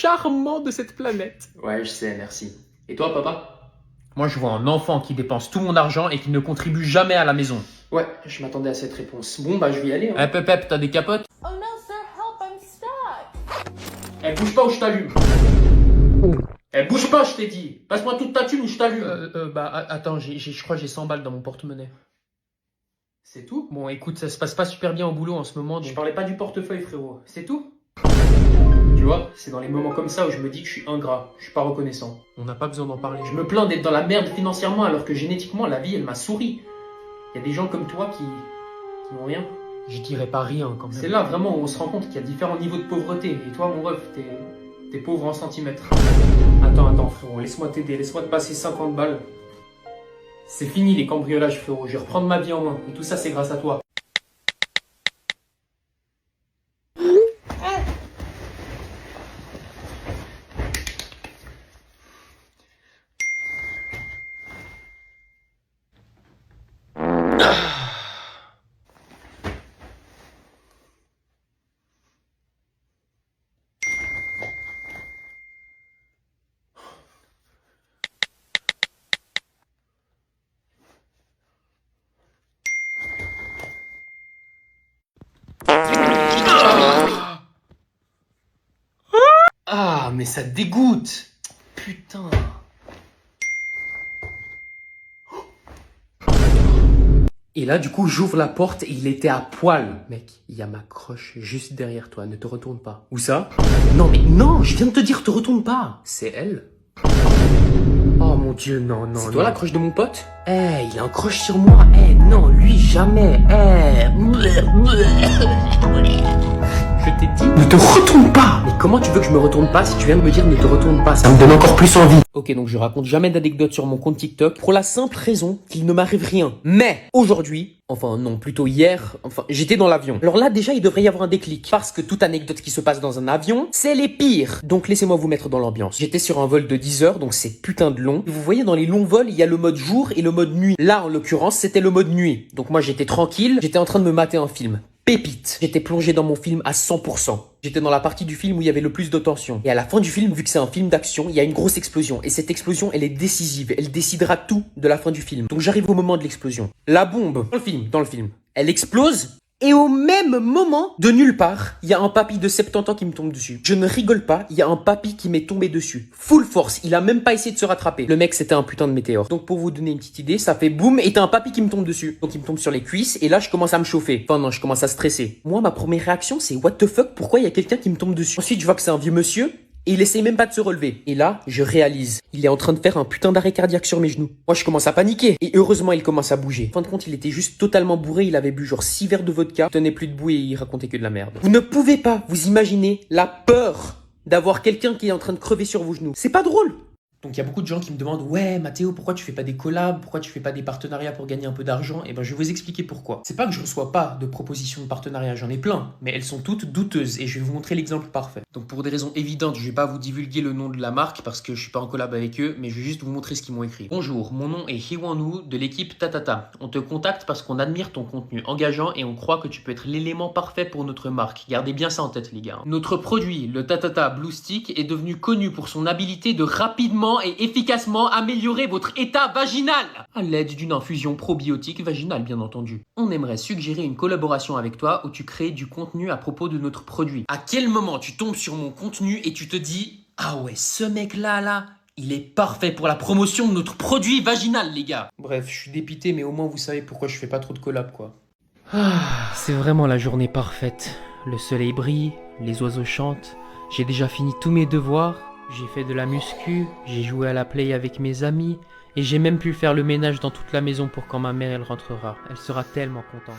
charmant de cette planète. Ouais, je sais, merci. Et toi, papa? Moi, je vois un enfant qui dépense tout mon argent et qui ne contribue jamais à la maison. Ouais, je m'attendais à cette réponse. Bon, bah, je vais y aller. Hein. Pep, t'as des capotes? Oh no, sir, help, I'm stuck. Eh, bouge pas ou je t'allume. Eh, bouge pas, je t'ai dit. Passe-moi toute ta thune ou je t'allume. Attends, je crois que j'ai 100 balles dans mon porte-monnaie. C'est tout? Bon, écoute, ça se passe pas super bien au boulot en ce moment, Je donc... parlais pas du portefeuille, frérot. C'est tout? Tu vois, c'est dans les moments comme ça où je me dis que je suis ingrat. Je suis pas reconnaissant. On n'a pas besoin d'en parler. Je me plains d'être dans la merde financièrement alors que génétiquement, la vie, elle m'a souri. Il y a des gens comme toi qui n'ont rien. Je dirais pas rien, quand même. C'est là vraiment où on se rend compte qu'il y a différents niveaux de pauvreté. Et toi, mon ref, t'es pauvre en centimètres. Attends, frérot, laisse-moi t'aider. Laisse-moi te passer 50 balles. C'est fini les cambriolages, frérot. Je vais reprendre ma vie en main. Et tout ça, c'est grâce à toi. Ah, mais ça dégoûte. Putain. Et là, du coup, j'ouvre la porte et il était à poil. Mec, il y a ma croche juste derrière toi, ne te retourne pas. Où ça? Non, mais non, je viens de te dire, te retourne pas. C'est elle? Oh mon Dieu, non. C'est toi la croche de mon pote? Il a un croche sur moi. Non, lui, jamais. Je t'ai dit, ne te retourne pas. Mais comment tu veux que je me retourne pas si tu viens de me dire ne te retourne pas? Ça me donne encore plus envie. Ok, donc je raconte jamais d'anecdotes sur mon compte TikTok pour la simple raison qu'il ne m'arrive rien. Mais aujourd'hui, enfin non, plutôt hier, j'étais dans l'avion. Alors là déjà, il devrait y avoir un déclic parce que toute anecdote qui se passe dans un avion, c'est les pires. Donc laissez-moi vous mettre dans l'ambiance. J'étais sur un vol de 10 heures, donc c'est putain de long. Vous voyez, dans les longs vols, il y a le mode jour et le mode nuit. Là, en l'occurrence, c'était le mode nuit. Donc moi, j'étais tranquille, j'étais en train de me mater un film. Pépite. J'étais plongé dans mon film à 100%. J'étais dans la partie du film où il y avait le plus de tension. Et à la fin du film, vu que c'est un film d'action, il y a une grosse explosion. Et cette explosion, elle est décisive. Elle décidera tout de la fin du film. Donc j'arrive au moment de l'explosion. La bombe, dans le film, elle explose. Et au même moment, de nulle part, il y a un papy de 70 ans qui me tombe dessus. Je ne rigole pas, il y a un papy qui m'est tombé dessus. Full force, il a même pas essayé de se rattraper. Le mec, c'était un putain de météore. Donc pour vous donner une petite idée, ça fait boum et t'as un papy qui me tombe dessus. Donc il me tombe sur les cuisses et là, je commence à me chauffer. Enfin non, je commence à stresser. Moi, ma première réaction, c'est what the fuck, pourquoi il y a quelqu'un qui me tombe dessus? Ensuite, je vois que c'est un vieux monsieur. Et il essaye même pas de se relever. Et là, je réalise. Il est en train de faire un putain d'arrêt cardiaque sur mes genoux. Moi, je commence à paniquer. Et heureusement, il commence à bouger. En fin de compte, il était juste totalement bourré. Il avait bu genre 6 verres de vodka. Il tenait plus debout et il racontait que de la merde. Vous ne pouvez pas vous imaginer la peur d'avoir quelqu'un qui est en train de crever sur vos genoux. C'est pas drôle. Donc il y a beaucoup de gens qui me demandent « Ouais, Mathéo, pourquoi tu fais pas des collabs? Pourquoi tu fais pas des partenariats pour gagner un peu d'argent ?» Et ben je vais vous expliquer pourquoi. C'est pas que je reçois pas de propositions de partenariat, j'en ai plein, mais elles sont toutes douteuses et je vais vous montrer l'exemple parfait. Donc pour des raisons évidentes, je vais pas vous divulguer le nom de la marque parce que je suis pas en collab avec eux, mais je vais juste vous montrer ce qu'ils m'ont écrit. Bonjour, mon nom est Hiwanwu de l'équipe Tatata. On te contacte parce qu'on admire ton contenu engageant et on croit que tu peux être l'élément parfait pour notre marque. Gardez bien ça en tête les gars. Notre produit, le Tatata Blue Stick, est devenu connu pour son habilité de rapidement et efficacement améliorer votre état vaginal à l'aide d'une infusion probiotique vaginale bien entendu. On aimerait suggérer une collaboration avec toi où tu crées du contenu à propos de notre produit. À quel moment tu tombes sur mon contenu et tu te dis « Ah ouais, ce mec-là, il est parfait pour la promotion de notre produit vaginal les gars !» Bref, je suis dépité mais au moins vous savez pourquoi je fais pas trop de collab quoi. C'est vraiment la journée parfaite. Le soleil brille, les oiseaux chantent, j'ai déjà fini tous mes devoirs. J'ai fait de la muscu, j'ai joué à la play avec mes amis et j'ai même pu faire le ménage dans toute la maison pour quand ma mère elle rentrera. Elle sera tellement contente.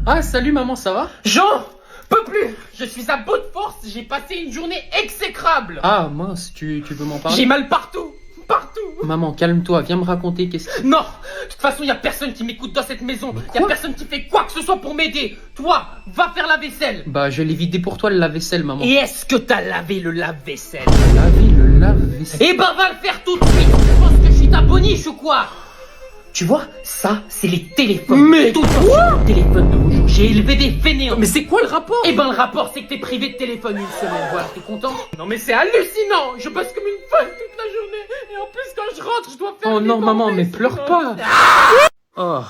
Ah salut maman, ça va? Jean! Peux plus! Je suis à bout de force, j'ai passé une journée exécrable! Ah mince, tu veux m'en parler? J'ai mal partout! Partout! Maman, calme-toi, viens me raconter qu'est-ce que... Non! De toute façon, y a personne qui m'écoute dans cette maison. Y a personne qui fait quoi que ce soit pour m'aider. Toi, va faire la vaisselle. Bah, je l'ai vidé pour toi le lave-vaisselle, maman. Et est-ce que t'as lavé le lave-vaisselle? Laver le lave-vaisselle? Eh ben, va le faire tout de suite. Tu penses que je suis ta boniche ou quoi? Tu vois, ça, c'est les téléphones. Mais tout ça, c'est le téléphone de vos jours. J'ai élevé des fainéants. Mais c'est quoi le rapport? Eh ben le rapport c'est que t'es privé de téléphone une semaine, voilà, t'es content? Non mais c'est hallucinant. Je bosse comme une folle toute la journée. Et en plus quand je rentre, je dois faire... Oh non maman, mais pleure pas. Oh.